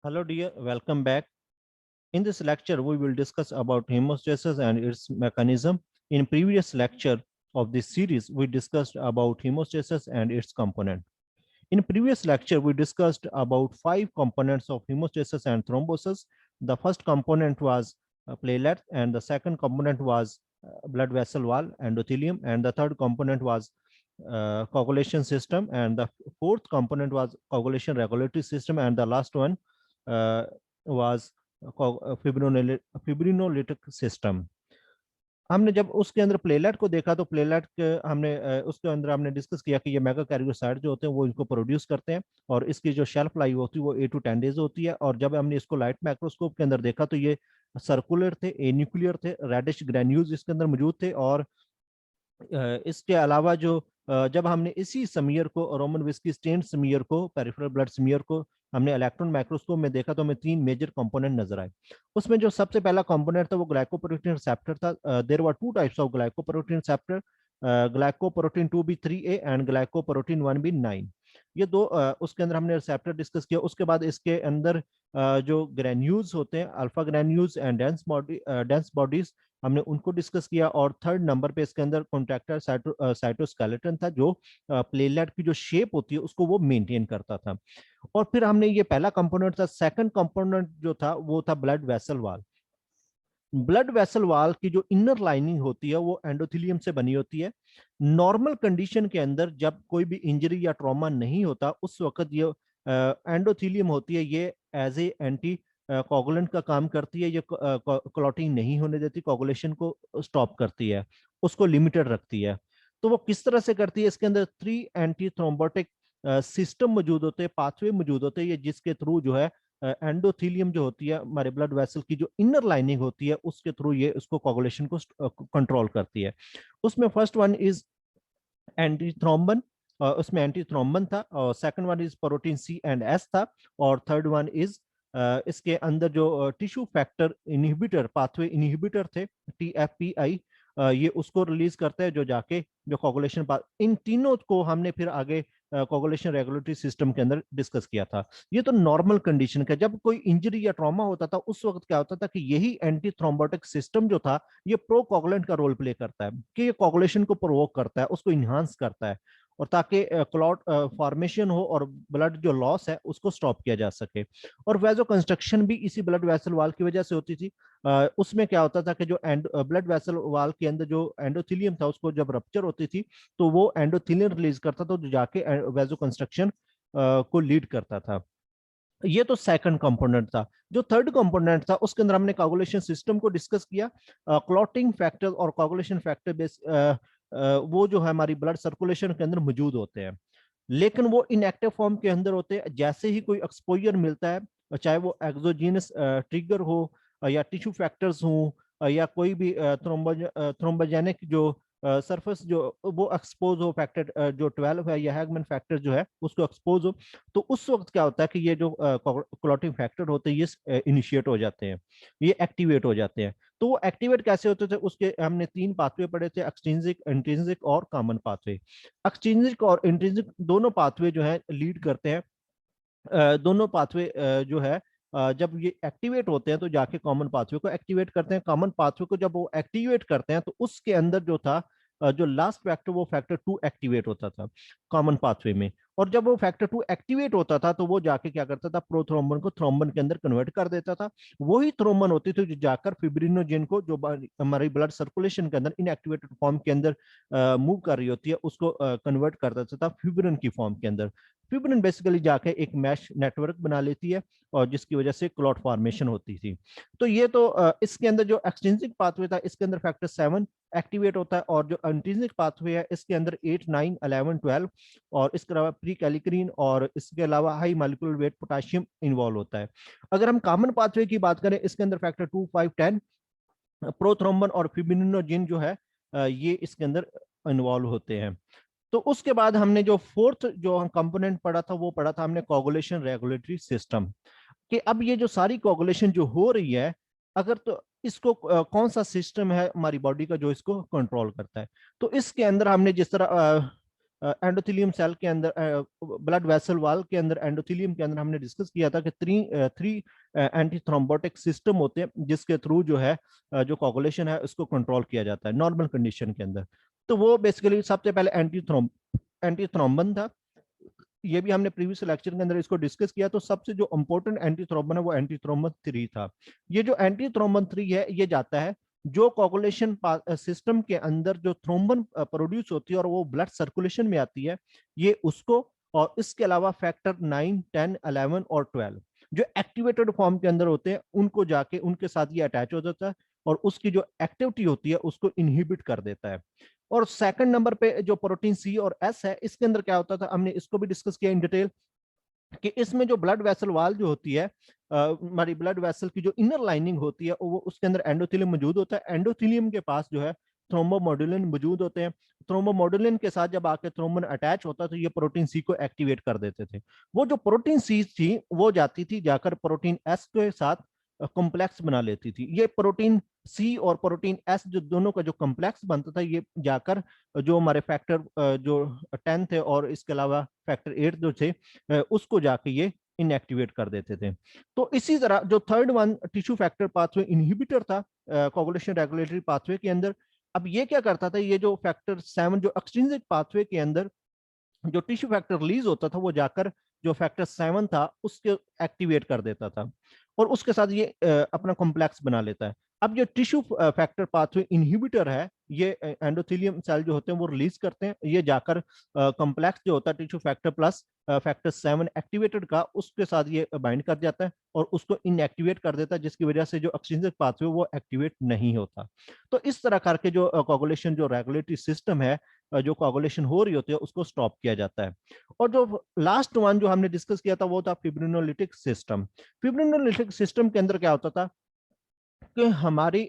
Hello dear, welcome back. In this lecture, we will discuss about hemostasis and its mechanism. In previous lecture of this series, we discussed about hemostasis and its component. In previous lecture, we discussed about 5 components of hemostasis and thrombosis. The first component was platelet, and the second component was blood vessel wall, endothelium, and the third component was coagulation system, and the fourth component was coagulation regulatory system, and the last one uh, was fibrinolytic system. हमने जब उसके अंदर प्लेलेट को देखा तो प्लेलेट के हमने उसके अंदर हमने डिस्कस किया कि ये मेगाकैरियोसाइट जो होते हैं वो इनको प्रोड्यूस करते हैं और इसकी जो शेल्फ लाइफ होती है वो 8 to 10 डेज होती है। और जब हमने इसको लाइट माइक्रोस्कोप के अंदर देखा तो ये सर्कुलर थे, एन्यूक्लियर थे, रेडिश ग्रेन्यूल्स इसके अंदर मौजूद थे। और इसके अलावा जो जब हमने इसी समीयर को रोमन विस्की स्टेन समीयर को पेरिफेरल ब्लड समीयर को हमने इलेक्ट्रॉन माइक्रोस्कोप में देखा तो हमें 3 मेजर कंपोनेंट नजर आए। उसमें जो सबसे पहला कंपोनेंट था वो ग्लाइकोप्रोटीन रिसेप्टर था। There were 2 types of glycoprotein receptor, glycoprotein 2b3a and glycoprotein 1b9। ये दो उसके अंदर हमने रिसेप्टर डिस्कस किया। उसके बाद इसके अंदर जो ग्रेन्यूल्स होते हैं, alpha granules and dense bodies, हमने उनको डिस्कस किया। और थर्ड नंबर पे इसके अंदर कॉन्ट्रैक्टर साइटोस्केलेटन था जो प्लेटलेट की जो शेप होती है उसको वो मेंटेन करता था। और फिर हमने ये पहला कंपोनेंट था। सेकंड कंपोनेंट जो था वो था ब्लड वेसल वाल। ब्लड वेसल वाल की जो इनर लाइनिंग होती है वो एंडोथेलियम से बनी होती है। नॉर्मल कंडीशन के अंदर जब कोई भी इंजरी या ट्रॉमा नहीं होता उस वक्त ये एंडोथेलियम होती है, ये एज ए एंटी कोगुलेंट का काम करती है। ये क्लॉटिंग नहीं होने देती, कोगुलेशन को स्टॉप करती है, उसको लिमिटेड रखती है। तो वो किस तरह से करती है? इसके अंदर 3 एंटी थ्रोम्बोटिक सिस्टम मौजूद होते हैं, पाथवे मौजूद होते हैं, ये जिसके थ्रू जो है एंडोथेलियम जो होती है हमारे ब्लड वेसल की जो इनर लाइनिंग होती है उसके थ्रू ये उसको कोगुलेशन को कंट्रोल करती है। उसमें first one is antithrombin, उसमें एंटी थ्रोम्बन था। और second one is protein C and S था। और थर्ड वन इज इसके अंदर जो tissue factor inhibitor, pathway inhibitor थे, TFPI, ये उसको रिलीज करते हैं जो जाके जो कोगुलेशन, इन तीनों को हमने फिर आगे कोगुलेशन रेगुलेटरी सिस्टम के अंदर डिस्कस किया था। ये तो नॉर्मल कंडीशन का, जब कोई इंजरी या ट्रॉमा होता था उस वक्त क्या होता था कि यही एंटी थ्रोम्बोटिक सिस्टम जो था ये प्रो कोगुलेंट का रोल प्ले करता है कि ये कोगुलेशन को प्रोवोक करता है, उसको इन्हांस करता है, और ताकि क्लॉट फॉर्मेशन हो और ब्लड जो लॉस है उसको स्टॉप किया जा सके। और वैजो कंस्ट्रक्शन भी इसी ब्लड वेसल वाल की वजह से होती थी। उसमें क्या होता था कि जो ब्लड वेसल वाल के अंदर जो एंडोथेलियम था उसको जब रप्चर होती थी तो वो एंडोथेलियम रिलीज करता था जो जाके वैजो कंस्ट्रक्शन को लीड करता था। ये तो सेकंड कंपोनेंट था। जो थर्ड कंपोनेंट था उसके अंदर हमने कोगुलेशन सिस्टम को डिस्कस किया। क्लॉटिंग फैक्टर और कोगुलेशन फैक्टर बेस वो जो है हमारी ब्लड सर्कुलेशन के अंदर मौजूद होते हैं, लेकिन वो इनएक्टिव फॉर्म के अंदर होते हैं। जैसे ही कोई एक्सपोजर मिलता है, चाहे वो एक्सोजीनस ट्रिगर हो या टिश्यू फैक्टर्स हो या कोई भी थ्रोम्बोजेनिक जो सरफेस जो वो एक्सपोज हो, फैक्टर जो 12 है या हैगमैन फैक्टर जो है उसको एक्सपोज हो, तो उस वक्त क्या होता है कि ये जो क्लॉटिंग फैक्टर होते हैं ये इनिशिएट हो जाते हैं, ये एक्टिवेट हो जाते हैं। तो वो एक्टिवेट कैसे होते थे उसके हमने 3 पाथवे पढ़े थे, एक्सट्रिंसिक, इंट्रिंसिक और कॉमन पाथवे। एक्सट्रिंसिक और इंट्रिंसिक दोनों पाथवे जो है लीड करते हैं। दोनों पाथवे जो है जब ये एक्टिवेट होते हैं तो जाके कॉमन पाथवे को एक्टिवेट करते हैं। कॉमन पाथवे को जब वो एक्टिवेट करते हैं तो उसके अंदर जो था जो लास्ट फैक्टर वो फैक्टर 2 एक्टिवेट होता था कॉमन पाथवे में। और जब वो फैक्टर 2 एक्टिवेट होता था तो वो जाके क्या करता था, प्रोथ्रोम्बन को थ्रोम्बन के अंदर कन्वर्ट कर देता था। वही थ्रोम्बन होती थी जो जाकर फिब्रिनोजेन को, जो हमारी ब्लड सर्कुलेशन के अंदर इनएक्टिवेटेड फॉर्म के अंदर मूव कर रही होती है, उसको कन्वर्ट कर देता था फिब्रिन की फॉर्म के अंदर। फिब्रिन बेसिकली जाके एक मैश नेटवर्क बना लेती है और जिसकी वजह से क्लॉट फॉर्मेशन होती थी। तो ये तो इसके अंदर जो एक्सट्रिंसिक पाथवे था इसके अंदर फैक्टर 7 एक्टिवेट होता है, और जो इंट्रिंसिक पाथवे है इसके अंदर 8, 9, 11, 12 और इसके अलावा प्री कैलिक्रीन और इसके अलावा high molecular weight potassium involve होता है। अगर हम कॉमन पाथवे की बात करें इसके अंदर फैक्टर 2, 5, 10 प्रोथ्रोम्बन और फिब्रिनोजेन जो है ये इसके अंदर इन्वॉल्व होते हैं। तो उसके बाद हमने जो फोर्थ जो कंपोनेंट पढ़ा था वो पढ़ा था हमने कोगुलेशन रेगुलेटरी सिस्टम, कि अब ये जो सारी कोगुलेशन जो हो रही है, अगर तो इसको कौन सा सिस्टम है हमारी बॉडी का जो इसको कंट्रोल करता है। तो इसके अंदर हमने जिस तरह एंडोथेलियम सेल के अंदर, ब्लड वेसल वाल के अंदर, एंडोथेलियम के अंदर हमने डिस्कस किया था कि थ्री एंटी थ्रोम्बोटिक सिस्टम होते हैं जिसके थ्रू जो है जो कोगुलेशन है उसको कंट्रोल किया जाता है नॉर्मल कंडीशन के अंदर। तो वो बेसिकली सबसे पहले एंटी थ्रोम्बन था। ये भी हमने प्रीवियस लेक्चर के अंदर इसको डिस्कस किया। तो सबसे जो इंपॉर्टेंट एंटी थ्रोम्बन है वो एंटी थ्रोम्बन 3 था। ये जो एंटी थ्रोम्बन 3 है ये जाता है जो कोगुलेशन सिस्टम के अंदर जो थ्रोम्बन प्रोड्यूस होती है और वो ब्लड सर्कुलेशन में आती है, ये उसको, और इसके अलावा फैक्टर 9, 10, 11 और 12 जो एक्टिवेटेड फॉर्म के अंदर होते हैं उनको जाके उनके साथ ये अटैच हो जाता है और उसकी जो एक्टिविटी होती है उसको इनहिबिट कर देता है। और सेकंड नंबर पे जो प्रोटीन सी और एस है, इसके अंदर क्या होता था हमने इसको भी डिस्कस किया इन डिटेल कि इसमें जो ब्लड वेसल वाल जो होती है, हमारी ब्लड वेसल की जो इनर लाइनिंग होती है वो उसके अंदर एंडोथेलियम मौजूद होता है। एंडोथेलियम के पास जो है थ्रोम्बोमोडुलिन मौजूद होते हैं। थ्रोम्बोमोडुलिन के साथ जब आके थ्रोम्बन अटैच होता तो ये प्रोटीन सी को एक्टिवेट कर देते थे। वो जो प्रोटीन सी थी वो जाती थी जाकर प्रोटीन एस के साथ कॉम्प्लेक्स बना लेती थी। ये प्रोटीन सी और प्रोटीन एस जो दोनों का जो कॉम्प्लेक्स बनता था ये जाकर जो हमारे फैक्टर जो 10 थे और इसके अलावा फैक्टर 8 जो थे उसको जाके ये इनएक्टिवेट कर देते थे। तो इसी तरह जो third one tissue factor pathway inhibitor था कोगुलेशन रेगुलेटरी पाथवे के अंदर। अब ये क्या करता था, ये जो फैक्टर 7 जो एक्सट्रिंसिक पाथवे के अंदर जो टिश्यू फैक्टर रिलीज होता था वो जाकर जो फैक्टर 7 था उसके एक्टिवेट कर देता था और उसके साथ ये अपना कॉम्प्लेक्स बना लेता है। अब जो टिश्यू फैक्टर पाथवे इनहिबिटर है ये एंडोथेलियम सेल जो होते हैं वो रिलीज करते हैं, ये जाकर कॉम्प्लेक्स जो होता है tissue factor plus factor 7 activated का उसके साथ ये बाइंड कर जाता है और उसको इनएक्टिवेट कर देता है जिसकी वजह से जो एक्सट्रिंसिक पाथवे वो एक्टिवेट नहीं होता। तो इस तरह करके जो कोगुलेशन जो रेगुलेटरी सिस्टम है जो कोगुलेशन हो रही होती है उसको स्टॉप किया जाता है। और जो लास्ट वन जो हमने डिस्कस किया था वो था फिब्रिनोलिटिक सिस्टम। फिब्रिनोलिटिक सिस्टम के अंदर क्या होता था कि हमारी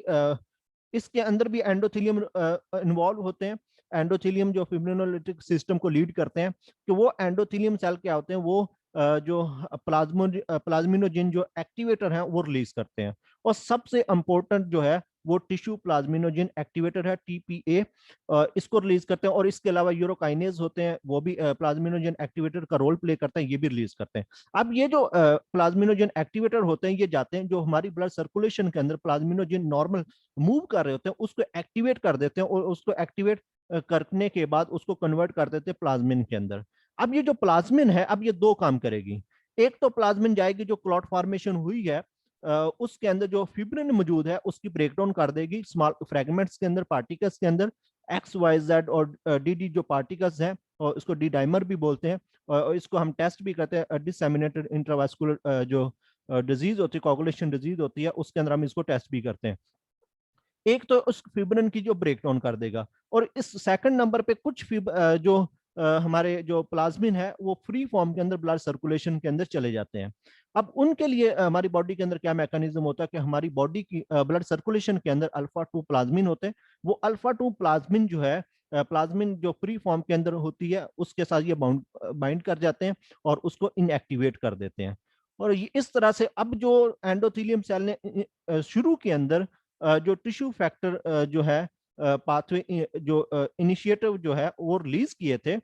इसके अंदर भी एंडोथेलियम इन्वॉल्व होते हैं। एंडोथेलियम जो फिब्रिनोलिटिक सिस्टम को लीड करते हैं कि वो एंडोथेलियम सेल क्या होते हैं वो जो प्लाज्मिनोजिन जो एक्टिवेटर है वो रिलीज करते हैं। और सबसे इंपॉर्टेंट जो है वो टिश्यू प्लाज्मिनोजिन एक्टिवेटर है टीपीए, इसको रिलीज करते हैं। और इसके अलावा यूरोकाइनेज होते हैं वो भी प्लाज्मिनोजिन एक्टिवेटर का रोल प्ले करते हैं, ये भी रिलीज करते हैं। अब ये जो प्लाज्मिनोजिन एक्टिवेटर होते हैं ये जाते हैं जो हमारी ब्लड सर्कुलेशन के अंदर प्लाज्मिनोजिन नॉर्मल मूव कर रहे होते हैं उसको एक्टिवेट कर देते हैं और उसको एक्टिवेट करने के बाद उसको कन्वर्ट कर देते हैं प्लाज्मिन के अंदर। अब ये जो प्लाज्मिन है अब ये दो काम करेगी। एक तो प्लाज्मिन जाएगी जो क्लॉट फॉर्मेशन हुई है उसके अंदर जो फिब्रिन मौजूद है उसकी ब्रेकडाउन कर देगी स्मॉल फ्रेगमेंट्स के अंदर, पार्टिकल्स के अंदर, एक्स वाई जेड और डी डी जो पार्टिकल्स हैं और इसको डी डाइमर भी बोलते हैं। और इसको हम टेस्ट भी करते हैं डिसएमिनेटेड इंट्रावास्कुलर जो डिजीज होती है कोगुलेशन डिजीज होती है उसके अंदर हम इसको टेस्ट भी करते हैं। एक तो उस फिब्रिन की जो ब्रेकडाउन कर देगा और इस सेकंड नंबर पे कुछ जो हमारे जो प्लाज्मिन है वो फ्री फॉर्म के अंदर ब्लड सर्कुलेशन के अंदर चले जाते हैं। अब उनके लिए हमारी बॉडी के अंदर क्या मैकेनिज्म होता है कि हमारी बॉडी की ब्लड सर्कुलेशन के अंदर अल्फा 2 प्लाज्मिन होते हैं। वो अल्फा 2 प्लाज्मिन जो है प्लाज्मिन जो फ्री फॉर्म के अंदर होती है उसके साथ ये बाइंड कर जाते हैं और उसको इनएक्टिवेट कर देते हैं। और इस तरह से अब जो एंडोथेलियम सेल ने शुरू के अंदर जो टिश्यू फैक्टर जो है पाथवे जो इनिशिएटिव जो है वो रिलीज किए थे,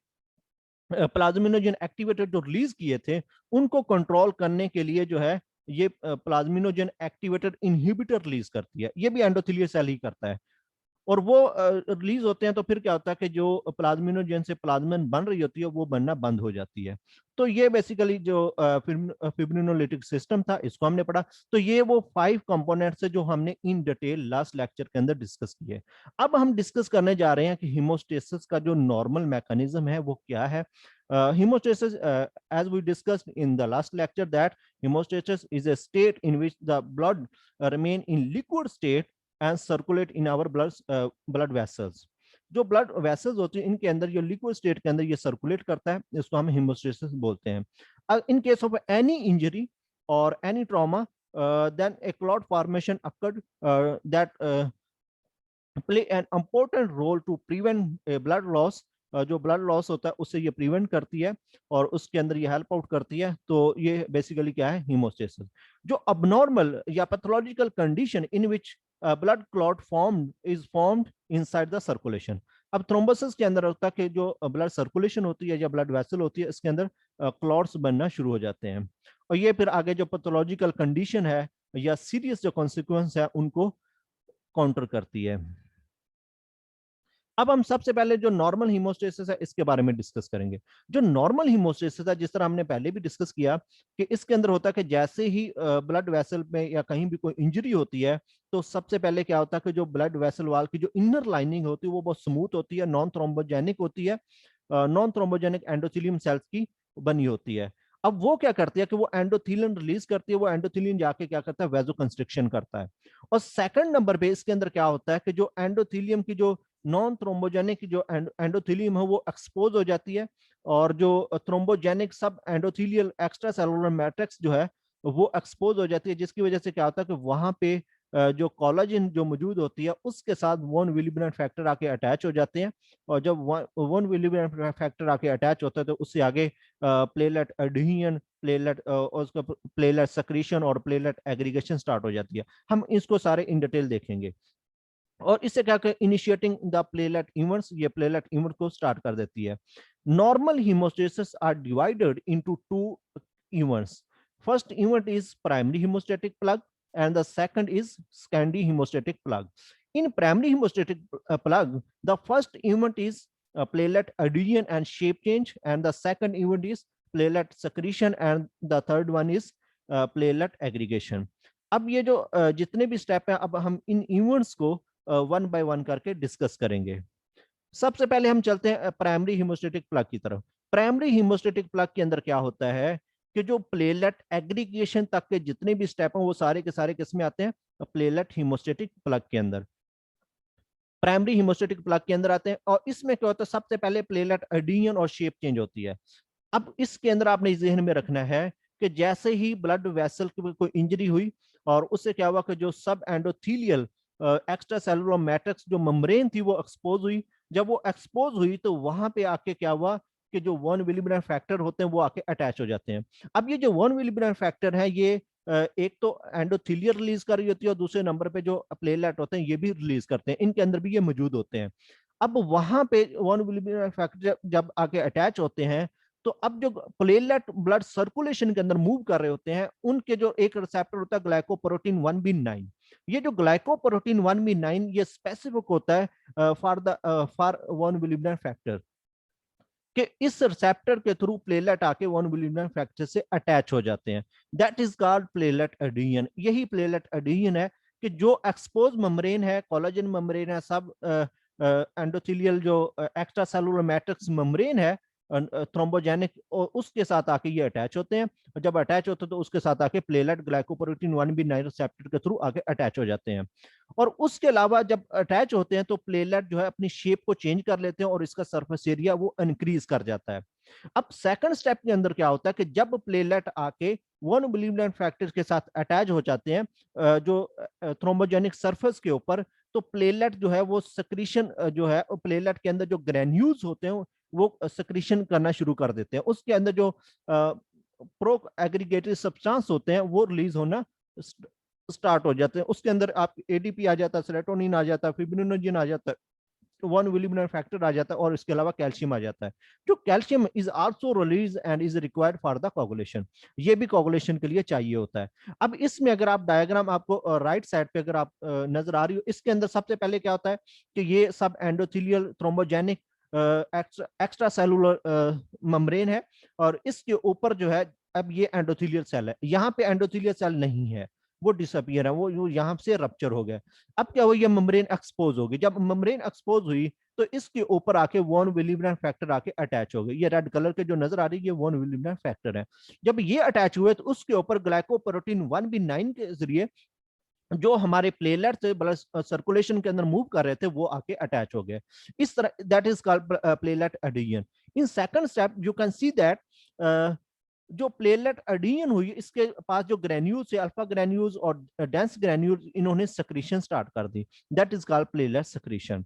प्लाज्मिनोजन एक्टिवेटर जो रिलीज किए थे उनको कंट्रोल करने के लिए जो है ये प्लाज्मिनोजन एक्टिवेटर इनहिबिटर रिलीज करती है। ये भी एंडोथेलियल सेल ही करता है और वो रिलीज होते हैं तो फिर क्या होता है कि जो प्लाज्मिनोजेन से प्लाज्मिन बन रही होती है वो बनना बंद हो जाती है। तो ये बेसिकली जो फिब्रिनोलिटिक सिस्टम था इसको हमने पढ़ा। तो ये वो 5 कंपोनेंट्स है जो हमने इन डिटेल लास्ट लेक्चर के अंदर डिस्कस किए। अब हम डिस्कस करने जा रहे हैं कि हीमोस्टेसिस का जो नॉर्मल मैकेनिज्म है वो क्या है। hemostasis as we discussed in the last lecture that hemostasis is a state in which the blood remain in liquid state and circulate in our blood vessels। जो ब्लड वेसल्स होती हैं इनके अंदर ये लिक्विड स्टेट के अंदर ये circulate करता है, इसको हम हेमोस्टेसिस बोलते हैं। In case of any injury और any trauma then a clot formation occurred that play an important role to prevent a blood loss। जो ब्लड लॉस होता है उससे ये प्रिवेंट करती है और उसके अंदर ये हेल्प आउट करती है। तो ये बेसिकली क्या है, हीमोस्टेसिस। जो अबनॉर्मल या pathological condition in which blood clot formed is formed inside the circulation। अब थ्रोम्बोसिस के अंदर होता है कि जो ब्लड सर्कुलेशन होती है या ब्लड वेसल होती है, इसके अंदर क्लॉट्स बनना शुरू हो जाते हैं, और ये फिर आगे जो पैथोलॉजिकल कंडीशन है या सीरियस जो कॉन्सिक्वेंस है उनको काउंटर करती है। अब हम सबसे पहले जो नॉर्मल हीमोस्टेसिस है इसके बारे में डिस्कस करेंगे। जो नॉर्मल हीमोस्टेसिस है, जिस तरह हमने पहले भी डिस्कस किया कि इसके अंदर होता है कि जैसे ही ब्लड वेसल में या कहीं भी कोई इंजरी होती है, तो सबसे पहले क्या होता है कि जो ब्लड वेसल वाल की जो इनर लाइनिंग होती है वो बहुत स्मूथ होती है, नॉन थ्रोम्बोजेनिक होती है, नॉन थ्रोम्बोजेनिक एंडोथेलियम सेल्स की बनी होती है। अब वो क्या करती है कि वो एंडोथेलियन रिलीज करती है, वो एंडोथेलियन जाके क्या करता है, वेजो कंस्ट्रिक्शन करता है। और सेकंड नंबर पे इसके अंदर क्या होता है कि जो एंडोथेलियम की जो नॉन थ्रोम्बोजेनिक जो एंडोथेलियम है वो एक्सपोज हो जाती है, और जो थ्रोम्बोजेनिक सब एंडोथेलियल एक्स्ट्रा सेलुलर मैट्रिक्स जो है वो एक्सपोज हो जाती है, जिसकी वजह से क्या होता है कि वहां पे जो कोलाजन जो मौजूद होती है उसके साथ वन विलिब्रेंट फैक्टर आके अटैच हो जाते हैं, और जब वन विलिब्रेंट फैक्टर आके अटैच होता है तो उससे आगे प्लेलेट एडहियन, प्लेलेट और उसका प्लेलेट सक्रीशन और प्लेलेट एग्रीगेशन स्टार्ट हो जाती है। हम इसको सारे इन डिटेल देखेंगे, और इससे क्या कर इनिशिएटिंग द प्लेलेट इवेंट्स, ये प्लेलेट इवेंट को स्टार्ट कर देती है। Normal haemostasis are divided into two events. First event is primary hemostatic plug and the second is secondary hemostatic plug. In primary hemostatic plug, the first event is platelet adhesion and shape change, and the second event is platelet secretion, and the third one is platelet aggregation. अब ये जो जितने भी step हैं, अब हम इन events को one by one करके डिस्कस करेंगे। सबसे पहले हम चलते हैं प्राइमरी हीमोस्टेटिक प्लग की तरफ। प्राइमरी हीमोस्टेटिक प्लग के अंदर क्या होता है कि जो प्लेलेट एग्रीगेशन तक के जितने भी स्टेप हैं वो सारे के सारे किसमें आते हैं, प्लेलेट हीमोस्टेटिक प्लग के अंदर, प्राइमरी हीमोस्टेटिक प्लग के अंदर आते हैं। और इसमें क्या होता है, सबसे पहले प्लेलेट एडिशन और शेप चेंज होती है। अब इसके अंदर आपने जहन में रखना है कि जैसे ही ब्लड वेसल की कोई इंजरी हुई और उससे क्या हुआ कि जो सब एंडोथीलियल एक्स्ट्रा सेलुलर मैट्रिक्स जो मेम्ब्रेन थी वो एक्सपोज हुई। जब वो एक्सपोज हुई तो वहां पे आके क्या हुआ कि जो वन विलिब्रेंट फैक्टर होते हैं वो आके अटैच हो जाते हैं। अब ये जो वन विलिब्रेंट फैक्टर है ये एक तो एंडोथीलियल रिलीज कर रही होती है, और दूसरे नंबर पे जो प्लेलेट होते हैं ये भी रिलीज करते हैं, इनके अंदर भी ये मौजूद होते हैं। अब वहां पे वन विलिब्रेंट फैक्टर जब आके अटैच होते हैं, तो अब जो प्लेलेट ब्लड सर्कुलेशन के अंदर मूव कर रहे होते हैं, उनके जो एक रिसेप्टर होता है ग्लाइकोप्रोटीन 1b9। ये जो ग्लाइकोप्रोटीन 1b9 ये स्पेसिफिक होता है फॉर वन विलिब्रेंट फैक्टर, कि इस रिसेप्टर के थ्रू प्लेलेट आके वन विलिब्रेंट फैक्टर से अटैच हो जाते हैं। That is called platelet adhesion. यही प्लेलेट एडिशन है कि जो एक्सपोज मेम्ब्रेन है, कोलाजन मेम्ब्रेन है, सब एंडोथेलियल जो एक्स्ट्रा सेलुलर मैट्रिक्स मेम्ब्रेन है थ्रोम्बोजेनिक, और उसके साथ आके ये अटैच होते हैं, और जब अटैच होते हैं तो उसके साथ आके प्लेलेट ग्लाइकोप्रोटीन 1b9 रिसेप्टर के थ्रू आके अटैच हो जाते हैं। और उसके अलावा जब अटैच होते हैं तो प्लेलेट जो है अपनी शेप को चेंज कर लेते हैं और इसका सरफेस एरिया वो इंक्रीज कर जाता है। अब सेकंड स्टेप के अंदर क्या होता है कि जब प्लेलेट आके वन विलिब्रेंट फैक्टर के साथ अटैच हो जाते हैं जो थ्रोम्बोजेनिक सरफेस के ऊपर, तो प्लेलेट जो है वो सक्रीशन जो है प्लेलेट के अंदर जो ग्रेन्यूल्स होते हैं वो सक्रीशन करना शुरू कर देते हैं। उसके अंदर जो प्रो एग्रीगेटरी सब्सटेंस होते हैं वो रिलीज होना स्टार्ट हो जाते हैं। उसके अंदर आप एडीपी आ जाता है, सेरोटोनिन आ जाता है, फिब्रिनोजन आ जाता है, वन विलिब्रेंट फैक्टर आ जाता है, और इसके अलावा कैल्शियम आ जाता है। जो calcium is also release and is required for the coagulation, ये भी कोगुलेशन के लिए चाहिए होता है। अब इसमें अगर आप डायग्राम आपको राइट साइड पे अगर आप नजर आ रही हो, इसके अंदर सबसे पहले क्या होता है कि ये सब endothelial thrombogenic extra cellular membrane है, और इसके ऊपर जो है अब ये एंडोथेलियल सेल है। यहाँ पे एंडोथेलियल सेल नहीं है, वो डिसअपियर है, वो यहाँ से रप्चर हो गया। अब क्या हुआ, ये मेम्ब्रेन एक्सपोज हो गई। जब मेम्ब्रेन एक्सपोज हुई तो इसके ऊपर आके वन विलिब्रेंट फैक्टर आके अटैच हो गई। ये रेड कलर के जो नजर आ रही है ये वन विलिब्रेंट फैक्टर है। जब ये अटैच हुए तो उसके ऊपर ग्लाइकोप्रोटीन 1b9 के जरिए जो हमारे प्लेलेट थे ब्लड सर्कुलेशन के अंदर मूव कर रहे थे वो आके अटैच हो गए। इस तरह that is called platelet adhesion. In second step you can see that जो प्लेलेट एडिशन हुई इसके पास जो ग्रेन्यूल्स है, अल्फा ग्रेन्यूल्स और डेंस ग्रेन्यूल्स, इन्होंने सक्रीशन स्टार्ट कर दी। That is called platelet secretion.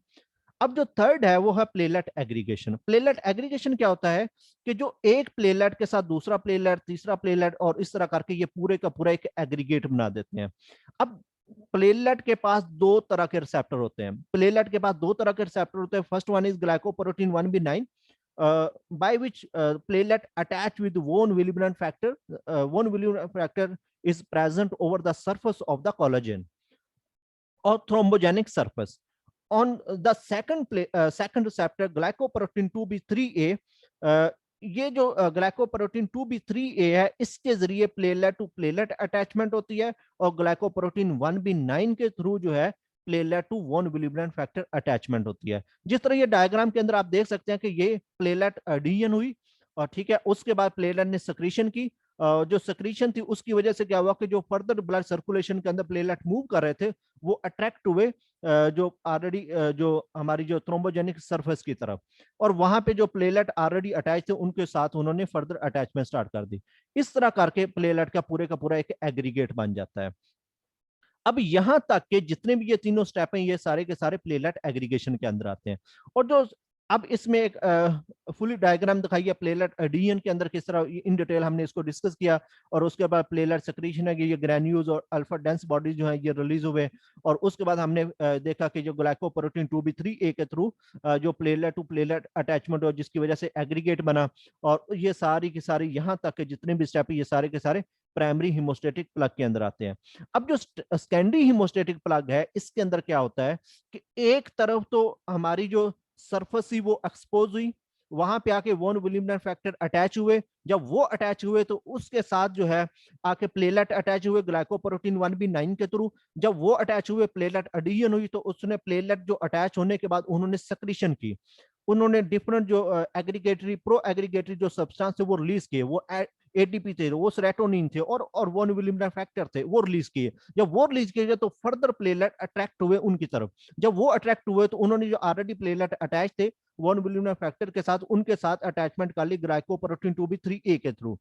अब जो थर्ड है वो है प्लेलेट एग्रीगेशन। प्लेलेट एग्रीगेशन क्या होता है कि जो एक प्लेलेट के साथ दूसरा प्लेलेट, तीसरा प्लेलेट, और इस तरह करके ये पूरे का पूरा एक एग्रीगेट बना देते हैं। अब प्लेटलेट के पास दो तरह के रिसेप्टर होते हैं। प्लेटलेट के पास दो तरह के रिसेप्टर होते हैं। First one is glycoprotein 1b9, by which platelet attach with von Willebrand factor. Von Willebrand factor is present over the surface of the collagen or thrombogenic surface. On the second receptor, glycoprotein 2b3a, ये जो glycoprotein 2b3a है, इसके जरिए platelet to platelet attachment होती है, और glycoprotein 1b9 के through जो है platelet to von Willebrand factor attachment होती है। जिस तरह ये डायग्राम के अंदर आप देख सकते हैं कि ये प्लेटलेट एडिशन हुई, और ठीक है, उसके बाद प्लेटलेट ने सक्रीशन की। जो सक्रीशन थी उसकी वजह से क्या हुआ कि जो फर्दर ब्लड सर्कुलेशन के अंदर प्लेटलेट मूव कर रहे थे वो अट्रैक्ट हुए जो ऑलरेडी जो हमारी जो थ्रोम्बोजेनिक सरफेस की तरफ, और वहां पे जो प्लेटलेट ऑलरेडी अटैच थे उनके साथ उन्होंने फर्दर अटैचमेंट स्टार्ट कर दी। इस तरह करके प्लेटलेट का पूरा एक एग्रीगेट बन जाता है। अब यहां तक के जितने भी ये तीनों स्टेप हैं ये सारे के सारे प्लेटलेट एग्रीगेशन के अंदर आते हैं। और जो अब इसमें एक फुली डायग्राम दिखाई है प्लेटलेट एडिशन के अंदर किस तरह इन डिटेल हमने इसको डिस्कस किया, और उसके बाद प्लेटलेट सेक्रीशन है, ये ग्रैन्यूल्स और अल्फा डेंस बॉडीज जो है ये रिलीज हुए, और उसके बाद हमने देखा कि जो ग्लाइकोप्रोटीन 2b3a के थ्रू जो प्लेटलेट टू प्लेटलेट अटैचमेंट हो जिसकी वजह से एग्रीगेट बना, और ये सारी की सारी यहाँ तक के जितने भी स्टेप है ये सारे के सारे प्राइमरी हीमोस्टेटिक प्लग के अंदर आते हैं। अब जो सेकेंडरी हीमोस्टेटिक प्लग है इसके अंदर क्या होता है कि एक तरफ तो हमारी जो सरफेस ही वो एक्सपोज हुई, वहां पे आके वॉन विलियमसन फैक्टर अटैच हुए, जब वो अटैच हुए तो उसके साथ जो है आके प्लेटलेट अटैच हुए ग्लाइकोप्रोटीन 1b9 के थ्रू, जब वो अटैच हुए प्लेटलेट एडिशन हुई, तो उसने प्लेटलेट जो अटैच होने के बाद उन्होंने सक्रीशन की, उन्होंने डिफरेंट जो एग्रीगेटरी प्रो एग्रीगेटरी जो सब्सटेंस है वो रिलीज किए, वो एटीपी थे, वो सेरोटोनिन थे, और वॉन विलियमसन फैक्टर थे, वो रिलीज किए। जब वो रिलीज किए गए तो फर्दर प्लेटलेट अट्रैक्ट हुए उनकी तरफ, जब वो अट्रैक्ट हुए तो उन्होंने जो ऑलरेडी प्लेटलेट अटैच थे वॉन विलियमसन फैक्टर के साथ उनके साथ अटैचमेंट कर ली ग्लाइकोप्रोटीन 2b3a के थ्रू।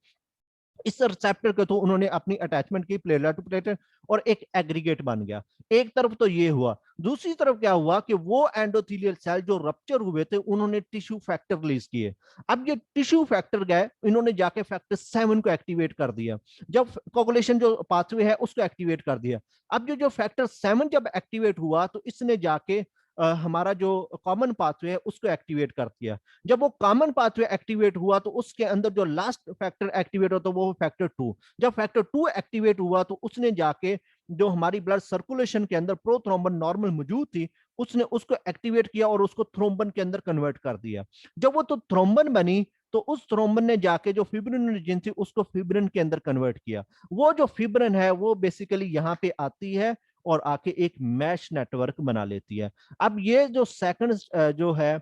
इस रिसेप्टर के थ्रू उन्होंने अपनी अटैचमेंट की प्लेटलेट टू प्लेटलेट, और एक एग्रीगेट बन गया। एक तरफ तो ये हुआ, दूसरी तरफ क्या हुआ कि वो एंडोथेलियल सेल जो रप्चर हुए थे उन्होंने टिश्यू फैक्टर रिलीज किए। अब ये टिश्यू फैक्टर गए, इन्होंने जाके फैक्टर 7 को एक्टिवेट कर दिया, जब कोगुलेशन जो पाथवे है उसको एक्टिवेट कर दिया। अब जो जो फैक्टर 7 जब एक्टिवेट हुआ तो इसने जाके हमारा जो कॉमन पाथवे है उसको एक्टिवेट कर दिया। जब वो कॉमन पाथवे एक्टिवेट हुआ तो उसके अंदर जो लास्ट फैक्टर एक्टिवेट होता वो फैक्टर 2, जब फैक्टर 2 एक्टिवेट हुआ तो उसने जाके जो हमारी ब्लड सर्कुलेशन के अंदर प्रोथ्रोम्बन नॉर्मल मौजूद थी उसने उसको एक्टिवेट किया और उसको थ्रोम्बन के अंदर कन्वर्ट कर दिया। जब वो तो थ्रोम्बन बनी तो उस थ्रोम्बन ने जाके जो फिब्रिनोजन थी उसको फिब्रिन के अंदर कन्वर्ट किया। वो जो फिब्रिन है वो बेसिकली यहाँ पे आती है और आके एक मैश नेटवर्क बना लेती है। अब ये जो सेकंड जो है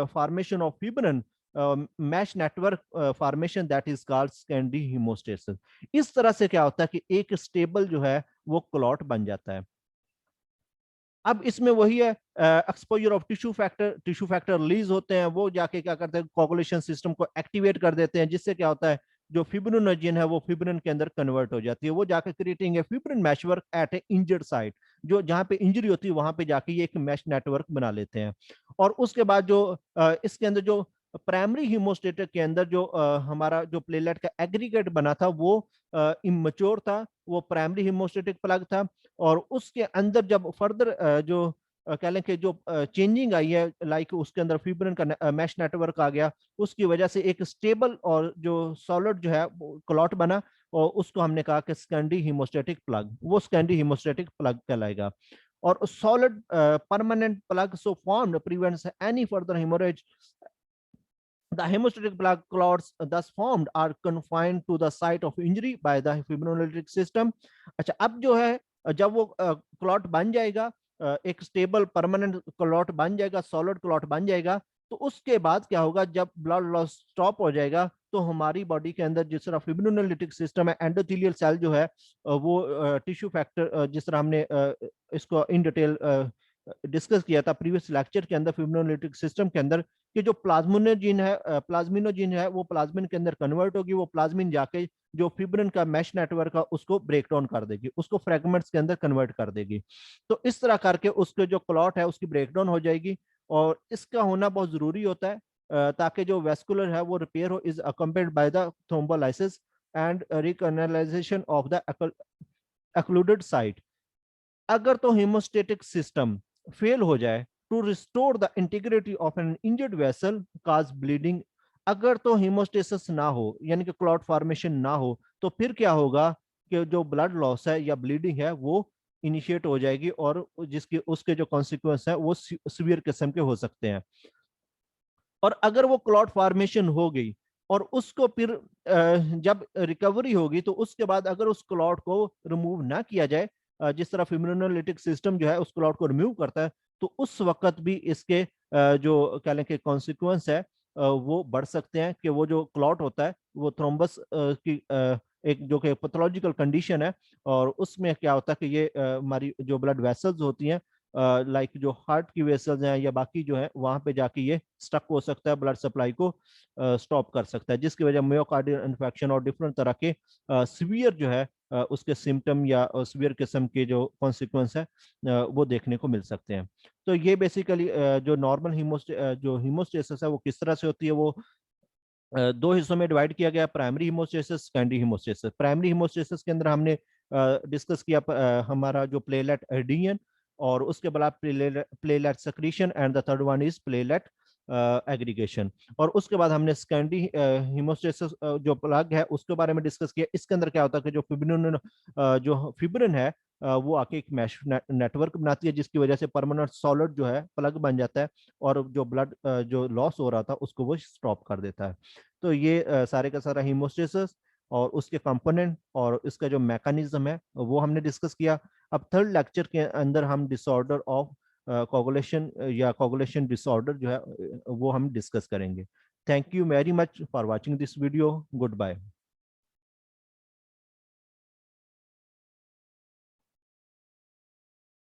formation of fibrin mesh network formation that is called secondary haemostasis. इस तरह से क्या होता है कि एक स्टेबल जो है वो क्लॉट बन जाता है। अब इसमें वही है exposure of tissue factor release होते हैं, वो जाके क्या करते हैं कोगुलेशन सिस्टम को एक्टिवेट कर देते हैं, जिससे क्या होता है जो फिब्रिनोजन है वो फिब्रिन के अंदर कन्वर्ट हो जाती है, वो जाके creating a fibrin meshwork at a injured site, जो जहां पे इंजरी होती है वहां पे जाके ये एक मैश नेटवर्क बना लेते हैं। और उसके बाद जो इसके अंदर जो प्राइमरी हीमोस्टेट के अंदर जो हमारा जो प्लेटलेट का एग्रीगेट बना था वो इमेच्योर था, वो प्राइमरी हीमोस्टेटिक प्लग था। और उसके अंदर जब फर्दर जो कह लें कि जो चेंजिंग आई है लाइक उसके अंदर फिब्रिन का मैश नेटवर्क आ गया, उसकी वजह से एक स्टेबल और जो सॉलिड जो है क्लॉट बना, और उसको हमने कहा कि सेकेंडरी हीमोस्टेटिक प्लग, वो सेकेंडरी हीमोस्टेटिक प्लग कहलाएगा। और solid permanent plug so formed prevents any further hemorrhage. The hemostatic plug clots thus formed are confined to the site of injury by the fibrinolytic system. अच्छा, अब जो है जब वो क्लॉट बन जाएगा, एक स्टेबल परमानेंट क्लॉट बन जाएगा, सॉलिड क्लॉट बन जाएगा, तो उसके बाद क्या होगा जब ब्लड लॉस स्टॉप हो जाएगा तो हमारी बॉडी के अंदर जिस तरह फिब्रिनोलिटिक सिस्टम है, एंडोथेलियल सेल जो है वो टिश्यू फैक्टर जिस तरह हमने इसको इन डिटेल डिस्कस किया था प्रीवियस लेक्चर के अंदर फिब्रिनोलिटिक सिस्टम के अंदर, कि जो प्लाज्मिनोजिन है वो प्लाज्मिन के अंदर कन्वर्ट होगी, वो प्लाज्मिन जाके जो फिब्रिन का मैश नेटवर्क है उसको ब्रेक डाउन कर देगी, उसको फ्रेगमेंट्स के अंदर कन्वर्ट कर देगी। तो इस तरह करके उसके जो क्लॉट है उसकी ब्रेक डाउन हो जाएगी, और इसका होना बहुत जरूरी होता है ताकि जो वेस्कुलर है वो रिपेयर हो, is accompanied by the thrombolysis and recanalisation of the occluded site. अगर तो hemostatic सिस्टम फेल हो जाए to restore the integrity of an injured vessel cause bleeding, अगर तो हीमोस्टेसिस ना हो यानी कि क्लॉट फॉर्मेशन ना हो, तो फिर क्या होगा कि जो ब्लड लॉस है या ब्लीडिंग है वो इनिशिएट हो जाएगी, और जिसके उसके जो कॉन्सिक्वेंस है वो सीवियर किस्म के हो सकते हैं। और अगर वो क्लॉट फॉर्मेशन हो गई और उसको फिर जब रिकवरी होगी तो उसके बाद अगर उस क्लॉट को रिमूव ना किया जाए, जिस तरह फिब्रिनोलिटिक सिस्टम जो है उस क्लॉट को रिमूव करता है, तो उस वक्त भी इसके जो कह लें कि कॉन्सिक्वेंस है वो बढ़ सकते हैं, कि वो जो क्लॉट होता है वो थ्रोम्बस की एक जो कि पैथोलॉजिकल कंडीशन है, और उसमें क्या होता है कि ये हमारी जो ब्लड वेसल्स होती हैं, लाइक जो हार्ट की वेसल्स हैं या बाकी जो है वहां पे जाके ये स्टक हो सकता है, ब्लड सप्लाई को स्टॉप कर सकता है, जिसकी वजह मायोकार्डियल इन्फेक्शन और डिफरेंट तरह के सीवियर जो है उसके सिम्टम या सीवियर किस्म के जो कॉन्सिक्वेंस है वो देखने को मिल सकते हैं। तो ये बेसिकली जो नॉर्मल जो हीमोस्टेसिस है वो किस तरह से होती है, वो दो हिस्सों में डिवाइड किया गया, primary haemostasis, secondary haemostasis. Primary haemostasis के अंदर हमने डिस्कस किया हमारा जो प्लेलेट एडिशन, और उसके बाद platelet secretion, and the third one is platelet aggregation. और उसके बाद हमने सेकेंडरी हीमोस्टेसिस जो प्लग है उसके बारे में डिस्कस किया। इसके अंदर क्या होता है कि जो फिब्रिन है वो आके एक मैश नेटवर्क बनाती है, जिसकी वजह से परमानेंट सॉलिड जो है प्लग बन जाता है, और जो ब्लड जो लॉस हो रहा था उसको वो स्टॉप कर देता है। तो ये सारे का सारा हीमोस्टेसिस और उसके कंपोनेंट और इसका जो मैकेनिज्म है वो हमने डिस्कस किया। अब थर्ड लेक्चर के अंदर हम डिसऑर्डर ऑफ कोगुलेशन या कोगुलेशन डिसऑर्डर जो है वो हम डिस्कस करेंगे। Thank you very much for watching this video. Good bye.